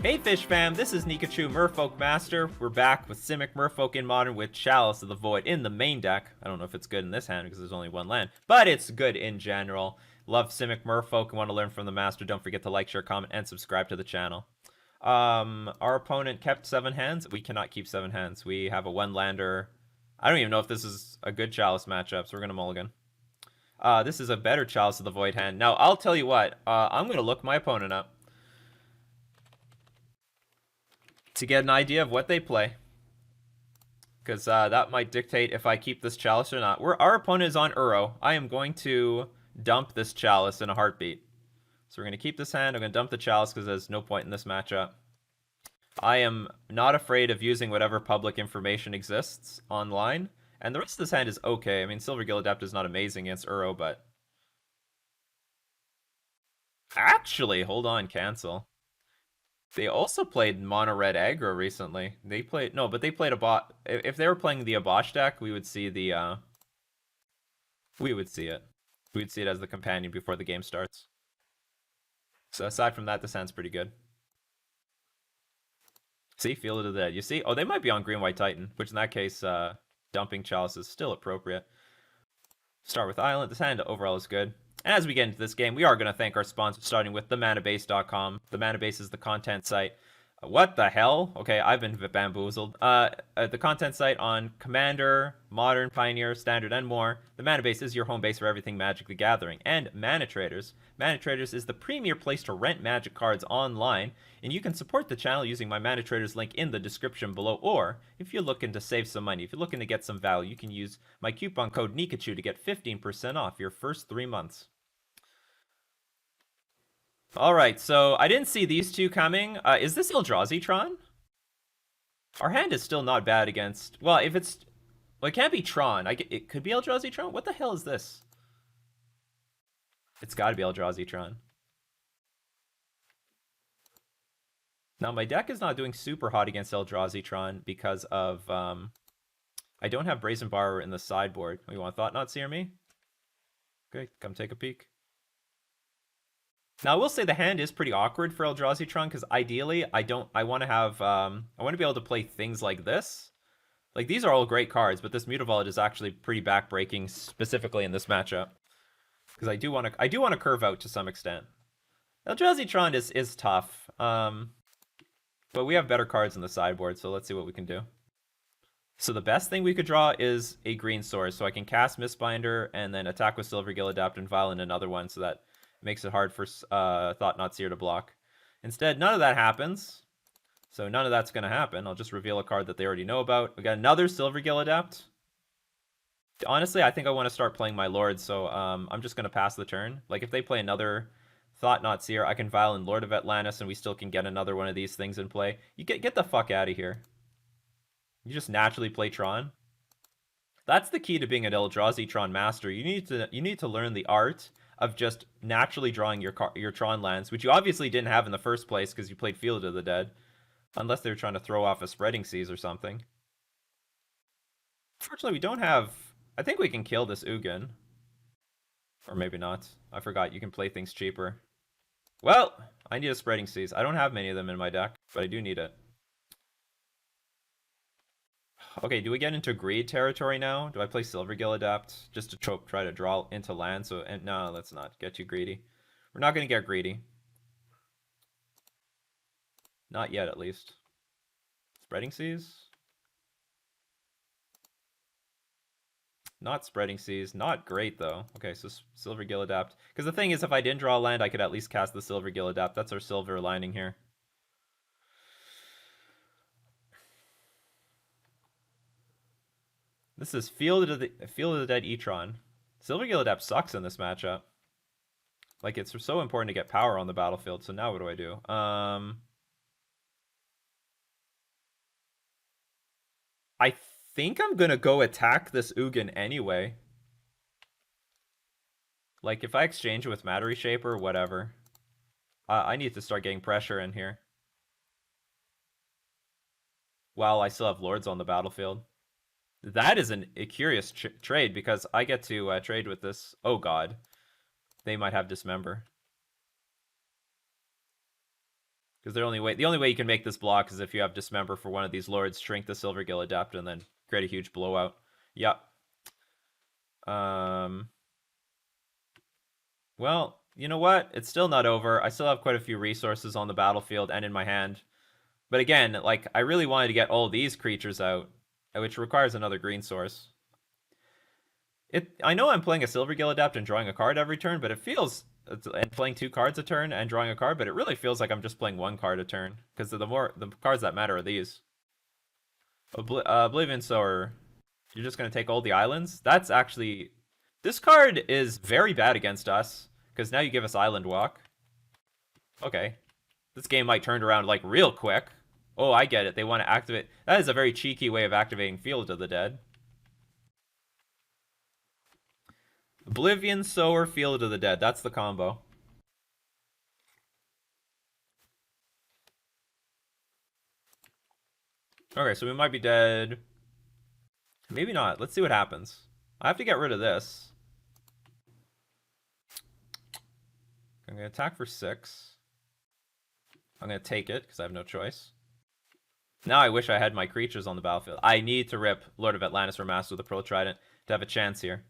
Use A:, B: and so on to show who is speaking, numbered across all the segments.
A: Hey Fish fam, this is Nikachu, Merfolk Master. We're back with Simic Merfolk in Modern with Chalice of the Void in the main deck. I don't know if it's good in this hand because there's only one land, but it's good in general. Love Simic Merfolk and want to learn from the Master. Don't forget to like, share, comment, and subscribe to the channel. Our opponent kept 7 hands. We cannot keep 7 hands. We have a 1-lander. I don't even know if this is a good Chalice matchup, so we're going to mulligan. This is a better Chalice of the Void hand. Now, I'll tell you what. I'm going to look my opponent up to get an idea of what they play, because that might dictate if I keep this Chalice or not. Our opponent is on Uro. I am going to dump this Chalice in a heartbeat. So we're going to keep this hand. I'm going to dump the Chalice because there's no point in this matchup. I am not afraid of using whatever public information exists online. And the rest of this hand is okay. I mean, Silvergill Adept is not amazing against Uro, but... Actually, hold on, cancel. They also played mono red aggro recently. They played but they played a bot. If they were playing the Abosh deck, we would see the we would see it. We'd see it as the companion before the game starts. So aside from that, this hand's pretty good. See, Field of the Dead. You see? Oh, they might be on Green White Titan, which in that case, dumping Chalice is still appropriate. Start with Island. This hand overall is good. And as we get into this game, we are going to thank our sponsor, starting with themanabase.com. The Manabase is the content site. What the hell? Okay, I've been bamboozled. The content site on Commander, Modern, Pioneer, Standard, and more. The Manabase is your home base for everything Magic the Gathering. And Mana Traders. Mana Traders is the premier place to rent Magic cards online, and you can support the channel using my Mana Traders link in the description below, or if you're looking to save some money, if you're looking to get some value, you can use my coupon code Nikachu to get 15% off your first 3 months. Alright, so I didn't see these two coming. Is this Eldrazi Tron? Our hand is still not bad against... Well, if it's... Well, it can't be Tron. It could be Eldrazi Tron? What the hell is this? It's gotta be Eldrazi Tron. Now, my deck is not doing super hot against Eldrazi Tron because of... I don't have Brazen Borrower in the sideboard. You want Thought Not Seer me? Okay, come take a peek. Now, I will say the hand is pretty awkward for Eldrazi Tron because ideally, I want to have, I want to be able to play things like this. Like, these are all great cards, but this Mutavault is actually pretty backbreaking, specifically in this matchup. Because I do want to curve out to some extent. Eldrazi Tron is tough, but we have better cards in the sideboard, so let's see what we can do. So the best thing we could draw is a green source, so I can cast Mistbinder and then attack with Silvergill Adept and violent another one, so that makes it hard for Thought Not Seer to block. Instead, none of that happens. So none of that's going to happen. I'll just reveal a card that they already know about. We got another Silvergill Adept. Honestly, I think I want to start playing my Lord, so I'm just going to pass the turn. Like, if they play another Thought Not Seer, I can Violent Lord of Atlantis, and we still can get another one of these things in play. You get the fuck out of here. You just naturally play Tron. That's the key to being an Eldrazi Tron master. You need to learn the art of just naturally drawing your Tron lands, which you obviously didn't have in the first place because you played Field of the Dead. Unless they were trying to throw off a Spreading Seas or something. Unfortunately, we don't have... I think we can kill this Ugin. Or maybe not. I forgot you can play things cheaper. Well, I need a Spreading Seas. I don't have many of them in my deck, but I do need it. Okay, do we get into greed territory now? Do I play Silvergill Adept just to try to draw into land? So, no, let's not get too greedy. We're not going to get greedy. Not yet, at least. Spreading Seas? Not Spreading Seas. Not great, though. Okay, so Silvergill Adept. Because the thing is, if I didn't draw a land, I could at least cast the Silvergill Adept. That's our silver lining here. This is Field of the Dead E-Tron. Silvergill Adept sucks in this matchup. Like, it's so important to get power on the battlefield, so now what do I do? I think I'm gonna go attack this Ugin anyway. Like, if I exchange it with Matter Reshaper, whatever. I need to start getting pressure in here. While I still have Lords on the battlefield. That is a curious trade, because I get to trade with this. Oh god. They might have Dismember. Because the only way you can make this block is if you have Dismember for one of these lords, shrink the Silvergill Adept, and then create a huge blowout. Yep. Well, you know what? It's still not over. I still have quite a few resources on the battlefield and in my hand. But again, like, I really wanted to get all these creatures out, which requires another green source. I know I'm playing a Silvergill Adept and drawing a card every turn, but it feels... and playing 2 cards a turn and drawing a card, but it really feels like I'm just playing 1 card a turn, because the cards that matter are these. Oblivion Sower. You're just going to take all the islands? That's actually... This card is very bad against us, because now you give us Island Walk. Okay. This game might turn around, like, real quick. Oh, I get it. They want to activate... That is a very cheeky way of activating Field of the Dead. Oblivion Sower, Field of the Dead. That's the combo. Okay, so we might be dead. Maybe not. Let's see what happens. I have to get rid of this. I'm going to attack for 6. I'm going to take it, because I have no choice. Now I wish I had my creatures on the battlefield. I need to rip Lord of Atlantis or Master of the Pearl Trident to have a chance here.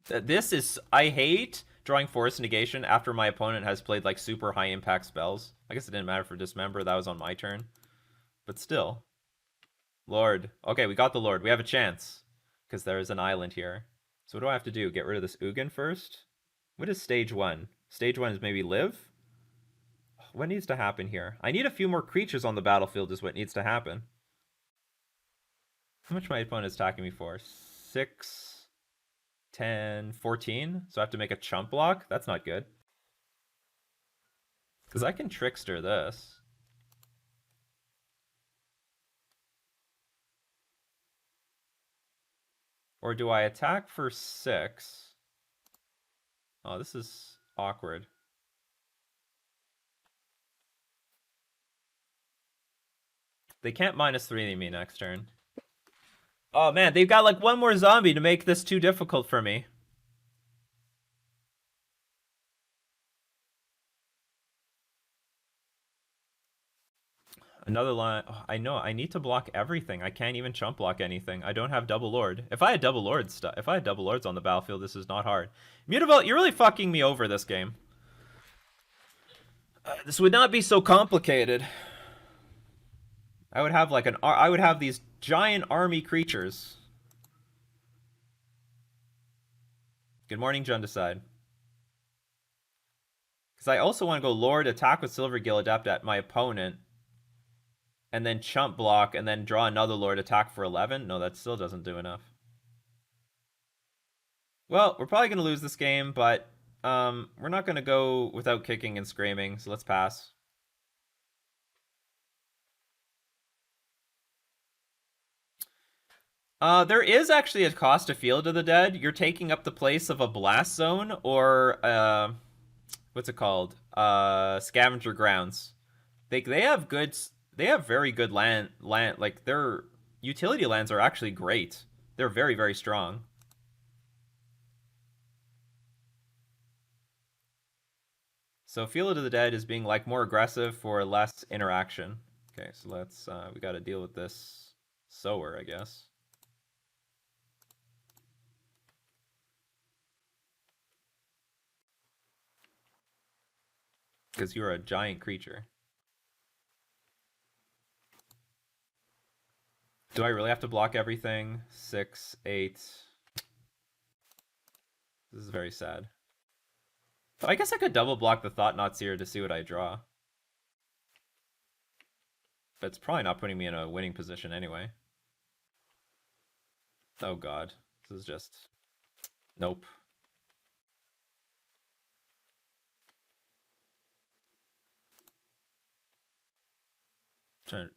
A: This is... I hate drawing Force Negation after my opponent has played, like, super high impact spells. I guess it didn't matter for Dismember. That was on my turn. But still. Lord. Okay, we got the Lord. We have a chance. Because there is an island here. So what do I have to do? Get rid of this Ugin first? What is stage 1? Stage 1 is maybe live? What needs to happen here? I need a few more creatures on the battlefield is what needs to happen. How much my opponent is attacking me for? 6, 10, 14? So I have to make a chump block? That's not good. Because I can Trickster this. Or do I attack for 6? Oh, this is awkward. They can't -3 me next turn. Oh man, they've got like 1 more zombie to make this too difficult for me. Another line. Oh, I know. I need to block everything. I can't even chump block anything. I don't have double lord. If I had double lords on the battlefield, this is not hard. Mutavault, you're really fucking me over this game. This would not be so complicated. I would have like I would have these giant army creatures. Good morning, Jundicide. Because I also want to go Lord, attack with Silvergill Adept at my opponent. And then chump block, and then draw another Lord, attack for 11? No, that still doesn't do enough. Well, we're probably going to lose this game, but we're not going to go without kicking and screaming, so let's pass. There is actually a cost to Field of the Dead. You're taking up the place of a Blast Zone, or, what's it called? Scavenger Grounds. They have good... They have very good land, like, their utility lands are actually great. They're very, very strong. So Field of the Dead is being, like, more aggressive for less interaction. Okay, so let's, we gotta deal with this Sower, I guess. Because you're a giant creature. Do I really have to block everything? 6, 8. This is very sad. But I guess I could double block the Thought-Knot Seer to see what I draw. But it's probably not putting me in a winning position anyway. Oh god. This is just... Nope.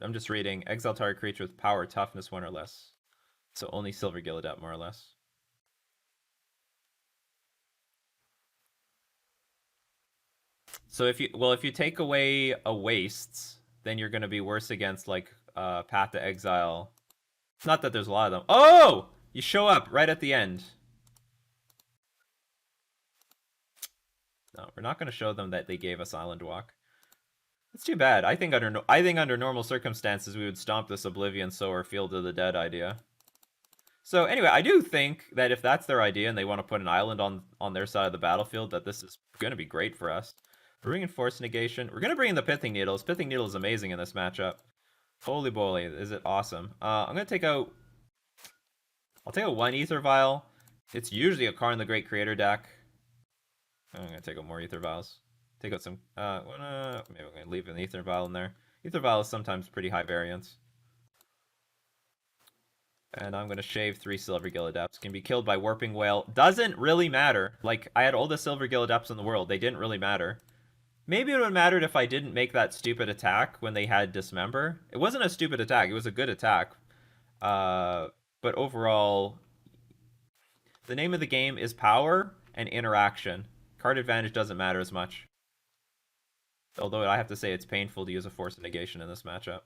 A: I'm just reading. Exile target creature with power, toughness 1 or less. So only Silvergill Adept, more or less. So if you take away a wastes, then you're gonna be worse against like Path to Exile. It's not that there's a lot of them. Oh! You show up right at the end. No, we're not going to show them that they gave us Island Walk. It's too bad. I think under normal circumstances we would stomp this Oblivion Sower Field of the Dead idea. So anyway, I do think that if that's their idea and they want to put an island on their side of the battlefield, that this is going to be great for us. We're bringing Force Negation. We're going to bring in the Pithing Needles. Pithing Needle is amazing in this matchup. Holy moly, is it awesome. I'm going to take out... I'll take out one Aether Vial. It's usually a Karn the Great Creator deck. I'm going to take out more Aether Vials. Take out some... maybe I'm going to leave an Aether Vial in there. Aether Vial is sometimes pretty high variance. And I'm going to shave 3 Silvergill Adepts. Can be killed by Warping Whale. Doesn't really matter. Like, I had all the Silvergill Adepts in the world. They didn't really matter. Maybe it would have mattered if I didn't make that stupid attack when they had Dismember. It wasn't a stupid attack. It was a good attack. But overall, the name of the game is power and interaction. Card advantage doesn't matter as much. Although I have to say it's painful to use a Force of Negation in this matchup.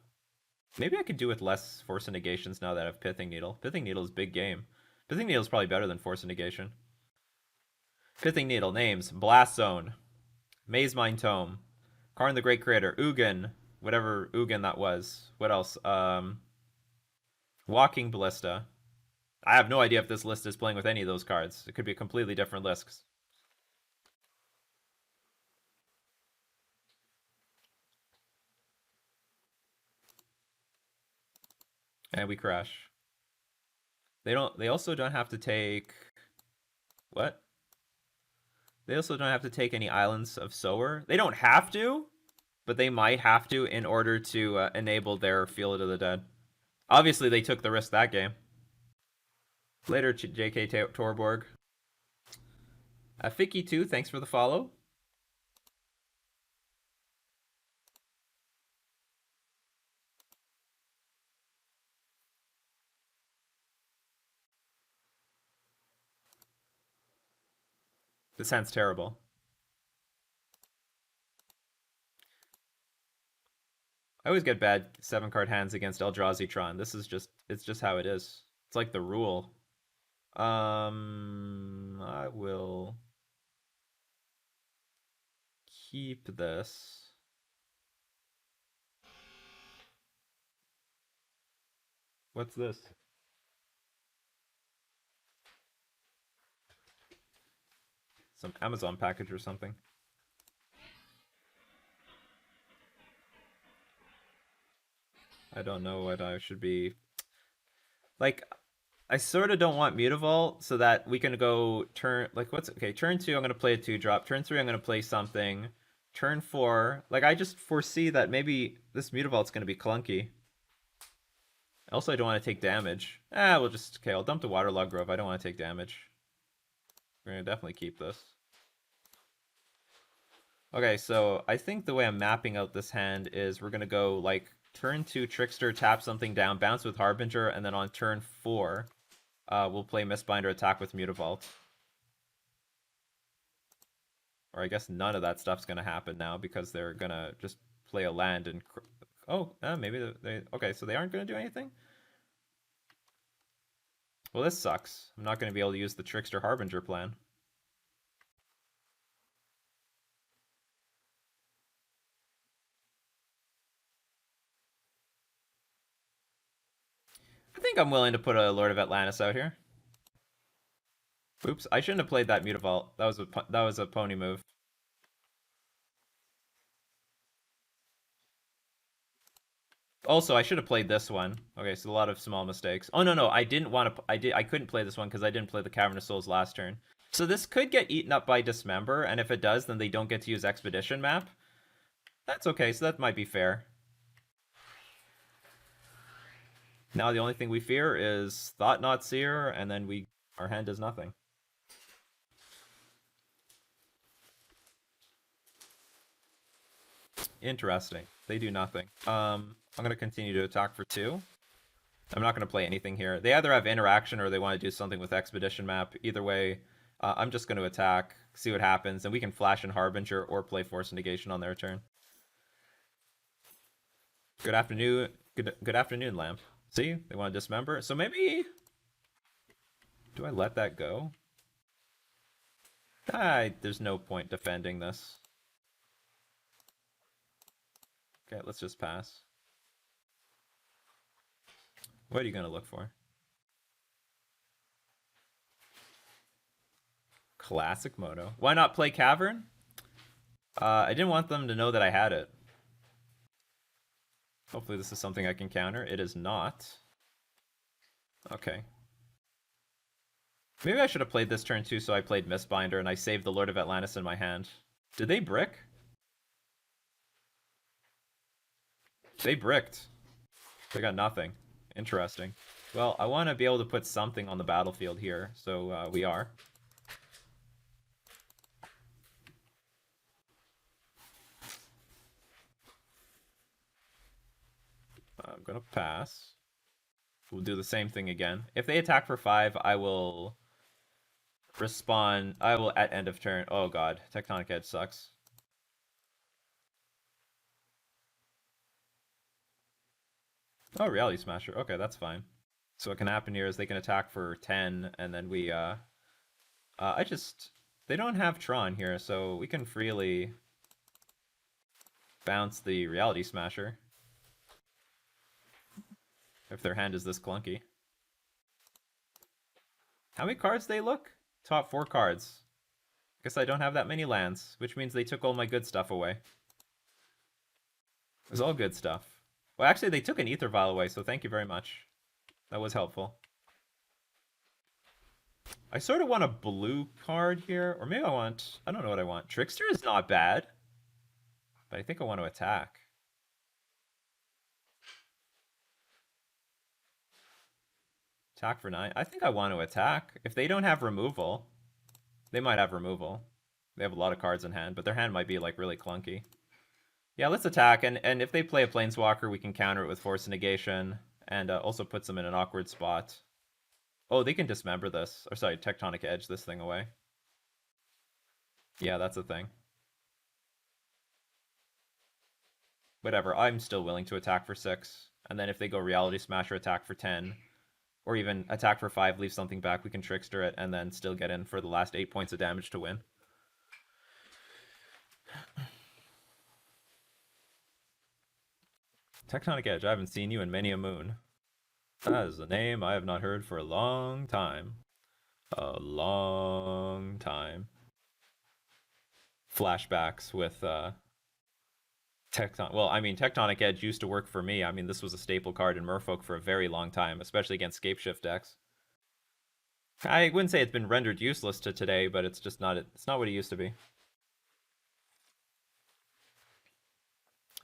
A: Maybe I could do with less Force of Negations now that I have Pithing Needle. Pithing Needle is big game. Pithing Needle is probably better than Force of Negation. Pithing Needle names: Blast Zone, Maze Mine Tome, Karn the Great Creator, Ugin, whatever Ugin that was. What else? Walking Ballista. I have no idea if this list is playing with any of those cards. It could be a completely different list. And we crash. They also don't have to take... What? They also don't have to take any Islands of Sower. They don't have to, but they might have to in order to enable their Field of the Dead. Obviously, they took the risk that game. Later, JK Torborg. Fiki2, thanks for the follow. This hand's terrible. I always get bad 7-card hands against Eldrazi Tron. This is just, it's just how it is. It's like the rule. I will keep this. What's this? Some Amazon package or something. I don't know what I should be... Like, I sort of don't want Mutavault so that we can go turn... Like, what's... Okay, turn 2, I'm going to play a 2-drop. Turn 3, I'm going to play something. Turn 4... Like, I just foresee that maybe this Mutavault's going to be clunky. Also, I don't want to take damage. We'll just... Okay, I'll dump the Waterlogged Grove. I don't want to take damage. We're going to definitely keep this. Okay, so I think the way I'm mapping out this hand is we're going to go, like, turn 2, Trickster, tap something down, bounce with Harbinger, and then on turn 4, we'll play Mistbinder, attack with Mutavault. Or I guess none of that stuff's going to happen now because they're going to just play a land and... Oh, maybe they... Okay, so they aren't going to do anything? Well, this sucks. I'm not going to be able to use the Trickster Harbinger plan. I think I'm willing to put a Lord of Atlantis out here. Oops, I shouldn't have played that Mutavault. That was a pony move. Also, I should have played this one. Okay, so a lot of small mistakes. Oh no, I didn't want to. I couldn't play this one because I didn't play the Cavern of Souls last turn. So this could get eaten up by Dismember, and if it does, then they don't get to use Expedition Map. That's okay. So that might be fair. Now the only thing we fear is Thought Not Seer, and then our hand does nothing. Interesting. They do nothing. I'm going to continue to attack for 2. I'm not going to play anything here. They either have interaction or they want to do something with Expedition Map. Either way, I'm just going to attack, see what happens, and we can flash in Harbinger or play Force Negation on their turn. Good afternoon. Good afternoon, Lamp. See? They want to Dismember. So maybe... Do I let that go? There's no point defending this. Okay, let's just pass. What are you going to look for? Classic Moto. Why not play Cavern? I didn't want them to know that I had it. Hopefully this is something I can counter. It is not. Okay. Maybe I should have played this turn too, so I played Mistbinder and I saved the Lord of Atlantis in my hand. Did they brick? They bricked. They got nothing. Interesting. Well, I want to be able to put something on the battlefield here, so we are. I'm going to pass. We'll do the same thing again. If they attack for 5, I will respond. I will at end of turn. Oh god, Tectonic Edge sucks. Oh, Reality Smasher. Okay, that's fine. So what can happen here is they can attack for 10, and then we, they don't have Tron here, so we can freely bounce the Reality Smasher. If their hand is this clunky. How many cards they look? Top 4 cards. Guess I don't have that many lands, which means they took all my good stuff away. It was all good stuff. Well, actually, they took an Ether Vial away, so thank you very much. That was helpful. I sort of want a blue card here, or maybe I don't know what I want. Trickster is not bad, but I think I want to attack. Attack for 9. I think I want to attack. If they don't have removal, they might have removal. They have a lot of cards in hand, but their hand might be like really clunky. Yeah, let's attack, and if they play a Planeswalker, we can counter it with Force Negation, and also puts them in an awkward spot. Oh, they can dismember this. Or sorry, Tectonic Edge this thing away. Yeah, that's a thing. Whatever, I'm still willing to attack for 6. And then if they go Reality Smasher, attack for 10. Or even attack for 5, leave something back, we can Trickster it, and then still get in for the last 8 points of damage to win. Tectonic Edge, I haven't seen you in many a moon. That is a name I have not heard for a long time. A long time. Flashbacks with Tectonic Edge used to work for me. I mean, this was a staple card in Merfolk for a very long time, especially against Scapeshift decks. I wouldn't say it's been rendered useless to today, but it's just not what it used to be.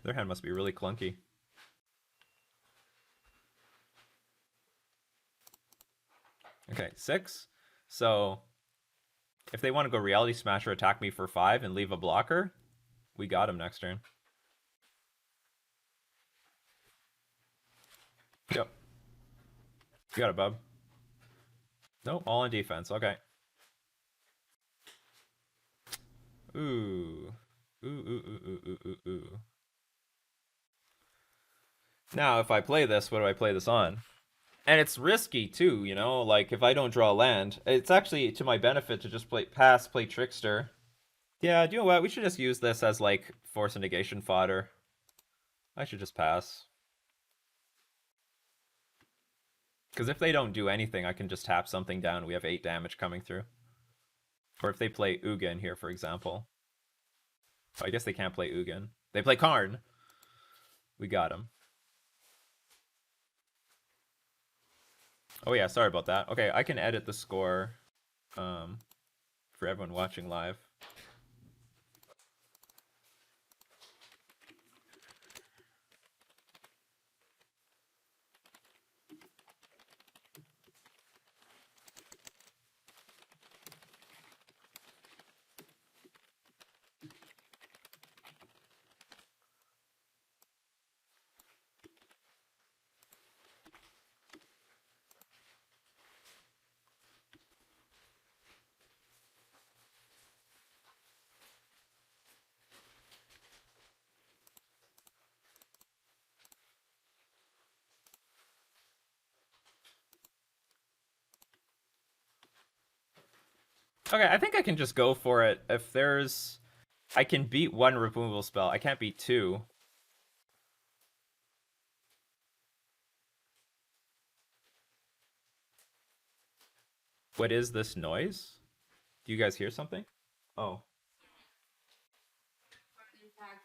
A: Their hand must be really clunky. Okay, 6. So if they want to go Reality Smasher, attack me for 5 and leave a blocker, we got him next turn. Yep. You got it, bub. Nope, all on defense. Okay. Ooh. Ooh. Now, if I play this, what do I play this on? And it's risky too, you know, like if I don't draw land, it's actually to my benefit to just play Trickster. Yeah, you know what? We should just use this as like Force and Negation fodder. I should just pass. Because if they don't do anything, I can just tap something down. We have 8 damage coming through. Or if they play Ugin here, for example. I guess they can't play Ugin. They play Karn. We got him. Oh yeah, sorry about that. Okay, I can edit the score for everyone watching live. Okay, I think I can just go for it. If there's... I can beat one removal spell. I can't beat two. What is this noise? Do you guys hear something? Oh.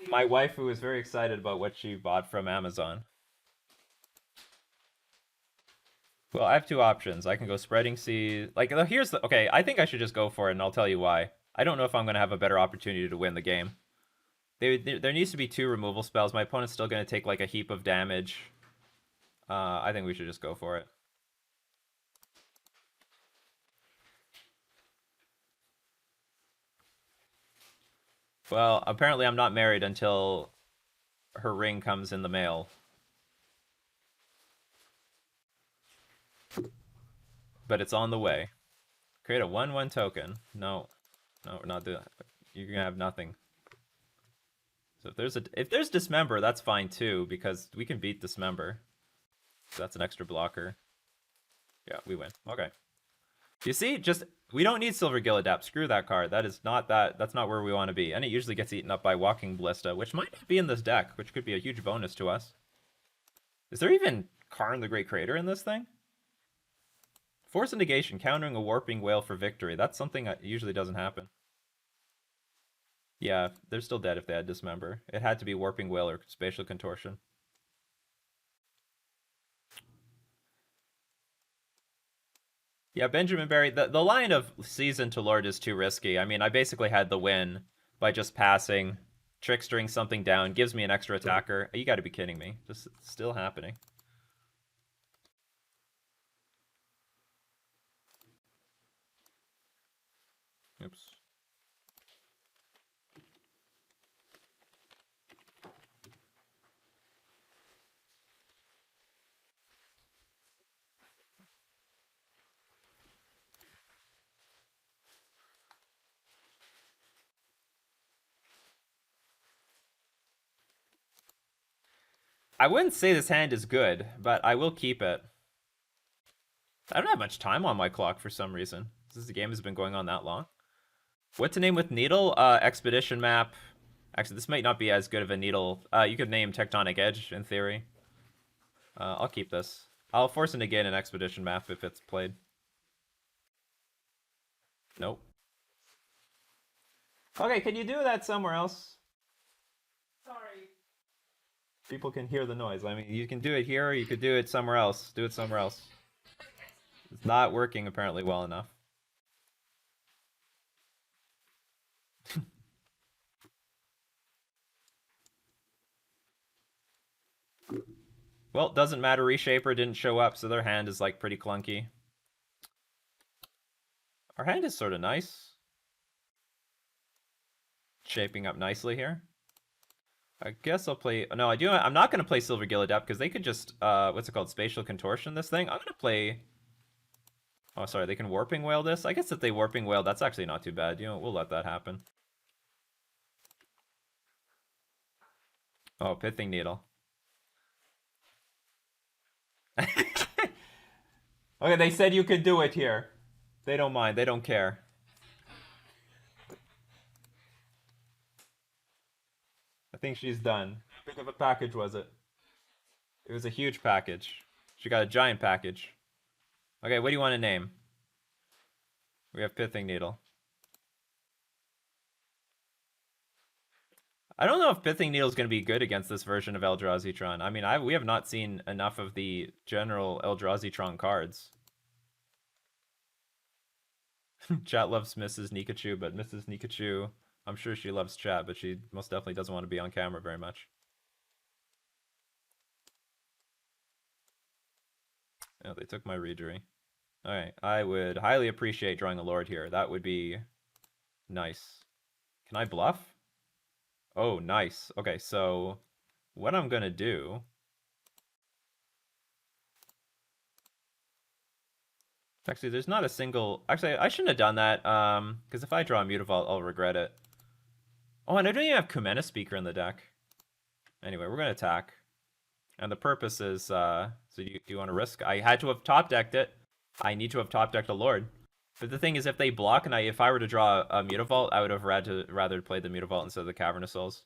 A: My wife, who is very excited about what she bought from Amazon. Well, I have two options. I can go Spreading Sea. Like, here's the... Okay, I think I should just go for it, and I'll tell you why. I don't know if I'm going to have a better opportunity to win the game. There needs to be two removal spells. My opponent's still going to take, like, a heap of damage. I think we should just go for it. Well, apparently I'm not married until her ring comes in the mail. But it's on the way. Create a 1/1 token. No, we're not doing that. You're gonna have nothing. So if there's Dismember, that's fine too, because we can beat Dismember. So that's an extra blocker. Yeah, we win. Okay. You see, we don't need Silver Gillidapt. Screw that card. That's not where we want to be. And it usually gets eaten up by Walking Ballista, which might not be in this deck, which could be a huge bonus to us. Is there even Karn the Great Creator in this thing? Force of Negation, countering a Warping Whale for victory. That's something that usually doesn't happen. Yeah, they're still dead if they had Dismember. It had to be Warping Whale or Spatial Contortion. Yeah, Benjamin Barry, the line of Season to Lord is too risky. I mean, I basically had the win by just passing, trickstering something down, gives me an extra attacker. You gotta be kidding me. This is still happening. Oops. I wouldn't say this hand is good, but I will keep it. I don't have much time on my clock for some reason. Since the game has been going on that long. What to name with Needle? Expedition Map. Actually, this might not be as good of a Needle. You could name Tectonic Edge, in theory. I'll keep this. I'll force it again an Expedition Map if it's played. Nope. Okay, can you do that somewhere else? Sorry. People can hear the noise. I mean, you can do it here, or you could do it somewhere else. Do it somewhere else. It's not working apparently well enough. Well, doesn't matter. Reshaper didn't show up, so their hand is like pretty clunky. Our hand is sort of nice. Shaping up nicely here. I guess I'll play... No, I'm not going to play Silver Gillidapt because they could just... what's it called? Spatial Contortion this thing? I'm going to play... Oh, sorry. They can Warping Whale this? I guess if they Warping Whale, that's actually not too bad. You know, we'll let that happen. Oh, Pithing Needle. Okay, they said you could do it here. They don't mind. They don't care. I think she's done. How big of a package was it? It was a huge package. She got a giant package. Okay, what do you want to name? We have Pithing Needle. I don't know if Pithing Needle is going to be good against this version of Eldrazi Tron. I mean, we have not seen enough of the general Eldrazi Tron cards. Chat loves Mrs. Nikachu, but Mrs. Nikachu, I'm sure she loves chat, but she most definitely doesn't want to be on camera very much. Oh, they took my Reejery. Alright, I would highly appreciate drawing a Lord here. That would be nice. Can I bluff? Oh, nice. Okay, so what I'm gonna do... Actually, there's not a single... Actually, I shouldn't have done that, because if I draw a Mutavault, I'll regret it. Oh, and I don't even have Kumena Speaker in the deck. Anyway, we're gonna attack. And the purpose is, so do you want to risk? I had to have top decked it. I need to have top decked a Lord. But the thing is, if they block, and if I were to draw a Mutavault, I would have rather play the Mutavault instead of the Cavernous Souls.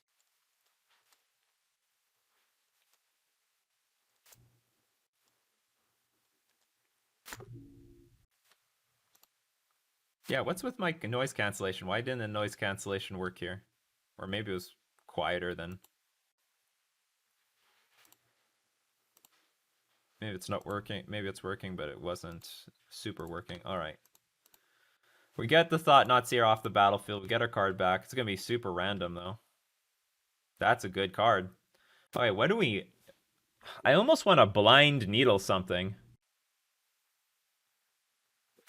A: Yeah, what's with my noise cancellation? Why didn't the noise cancellation work here? Or maybe it was quieter than... Maybe it's not working. Maybe it's working, but it wasn't super working. All right. We get the Thought-Knot Seer off the battlefield. We get our card back. It's going to be super random, though. That's a good card. Okay, what do we... I almost want to Blind Needle something.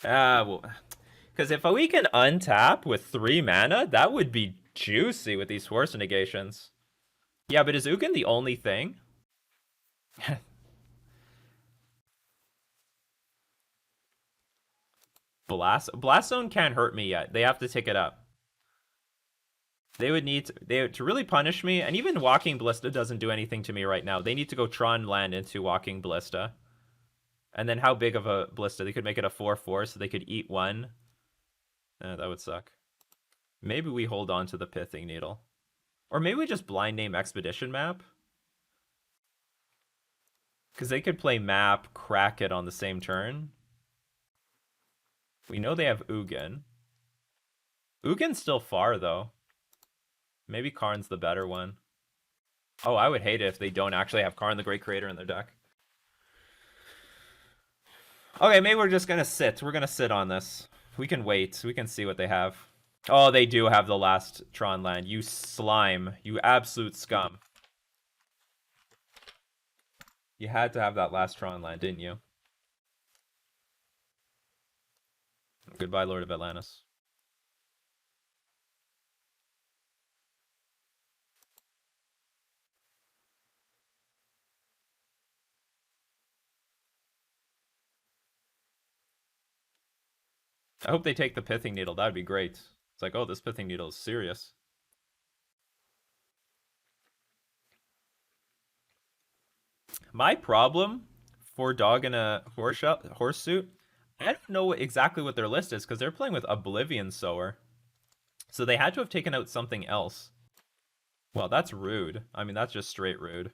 A: Well... Because if we can untap with 3 mana, that would be juicy with these Force Negations. Yeah, but is Ugin the only thing? Blast Zone can't hurt me yet. They have to tick it up. They would need to really punish me, and even Walking Ballista doesn't do anything to me right now. They need to go Tron land into Walking Ballista. And then how big of a Ballista? They could make it a 4/4, so they could eat 1. That would suck. Maybe we hold on to the Pithing Needle. Or maybe we just blind name Expedition Map. Because they could play Map, crack it on the same turn. We know they have Ugin. Ugin's still far, though. Maybe Karn's the better one. Oh, I would hate it if they don't actually have Karn the Great Creator in their deck. Okay, maybe we're just going to sit. We're going to sit on this. We can wait. We can see what they have. Oh, they do have the last Tron land. You slime. You absolute scum. You had to have that last Tron land, didn't you? Goodbye, Lord of Atlantis. I hope they take the Pithing Needle. That'd be great. It's like, oh, this Pithing Needle is serious. My problem for Dog in a horse suit, I don't know exactly what their list is because they're playing with Oblivion Sower. So they had to have taken out something else. Well, that's rude. I mean, that's just straight rude.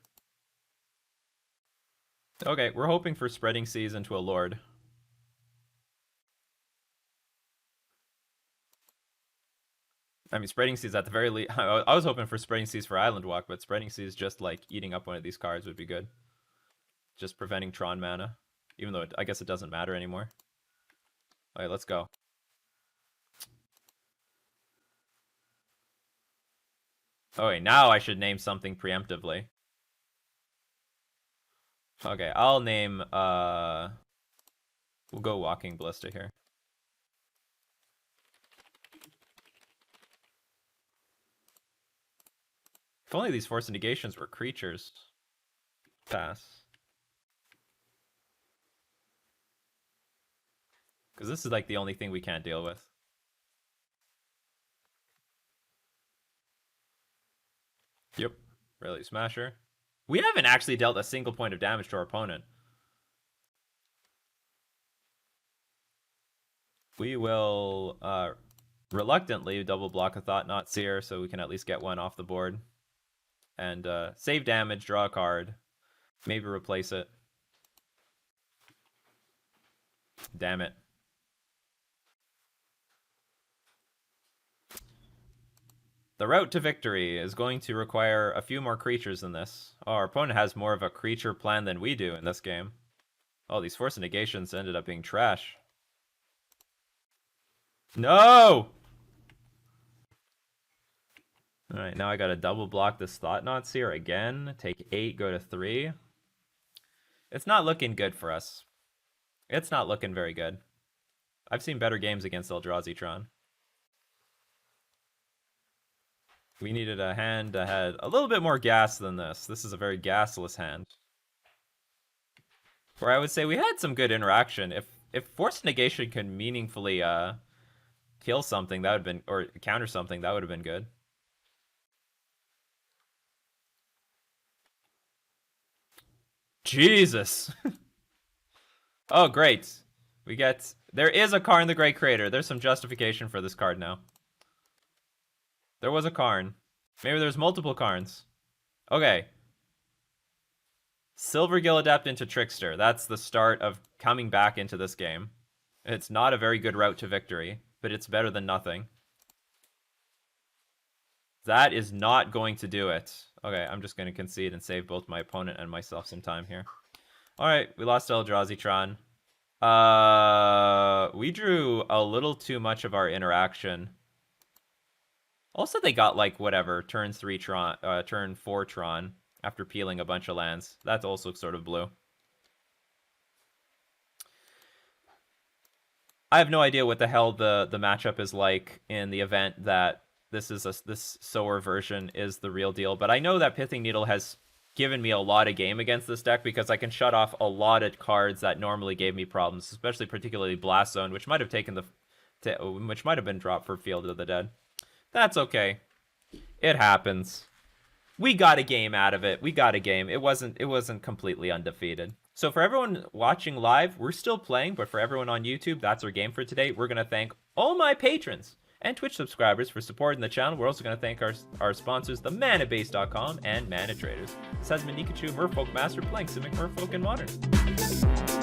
A: Okay, we're hoping for Spreading Seas into a Lord. I mean, Spreading Seas at the very least... I was hoping for Spreading Seas for Island Walk, but Spreading Seas just, like, eating up one of these cards would be good. Just preventing Tron mana. Even though I guess it doesn't matter anymore. Alright, let's go. Okay, now I should name something preemptively. Okay, I'll name, we'll go Walking Ballista here. If only these Force Negations were creatures. Pass. Because this is like the only thing we can't deal with. Yep. Really, Smasher. We haven't actually dealt a single point of damage to our opponent. We will reluctantly double block a Thought-Knot Seer so we can at least get one off the board. And save damage, draw a card. Maybe replace it. Damn it. The route to victory is going to require a few more creatures than this. Oh, our opponent has more of a creature plan than we do in this game. Oh, these Force Negations ended up being trash. No! Alright, now I gotta double block this Thought-Knot Seer again. Take 8, go to 3. It's not looking good for us. It's not looking very good. I've seen better games against Eldrazi Tron. We needed a hand that had a little bit more gas than this. This is a very gasless hand. Where I would say we had some good interaction. If Force Negation can meaningfully kill something, that would have been, or counter something, that would have been good. Jesus. Oh, great. We get There is a Karn the Great Creator. There's some justification for this card now. There was a Karn. Maybe there's multiple Karns. Okay. Silvergill Adept into Trickster. That's the start of coming back into this game. It's not a very good route to victory, but it's better than nothing. That is not going to do it. Okay, I'm just going to concede and save both my opponent and myself some time here. Alright, we lost Eldrazi Tron. We drew a little too much of our interaction. Also, they got, like, whatever, turn 4 Tron after peeling a bunch of lands. That's also sort of blue. I have no idea what the hell the matchup is like in the event that this Sower version is the real deal. But I know that Pithing Needle has given me a lot of game against this deck because I can shut off a lot of cards that normally gave me problems, especially particularly Blast Zone, which might have been dropped for Field of the Dead. That's okay. It happens. We got a game out of it. We got a game. It wasn't completely undefeated. So for everyone watching live, we're still playing, but for everyone on YouTube, that's our game for today. We're going to thank all my patrons and Twitch subscribers for supporting the channel. We're also going to thank our sponsors, themanabase.com and Mana Traders. This has been Nikachu, Merfolk Master, playing Simic Merfolk in Modern.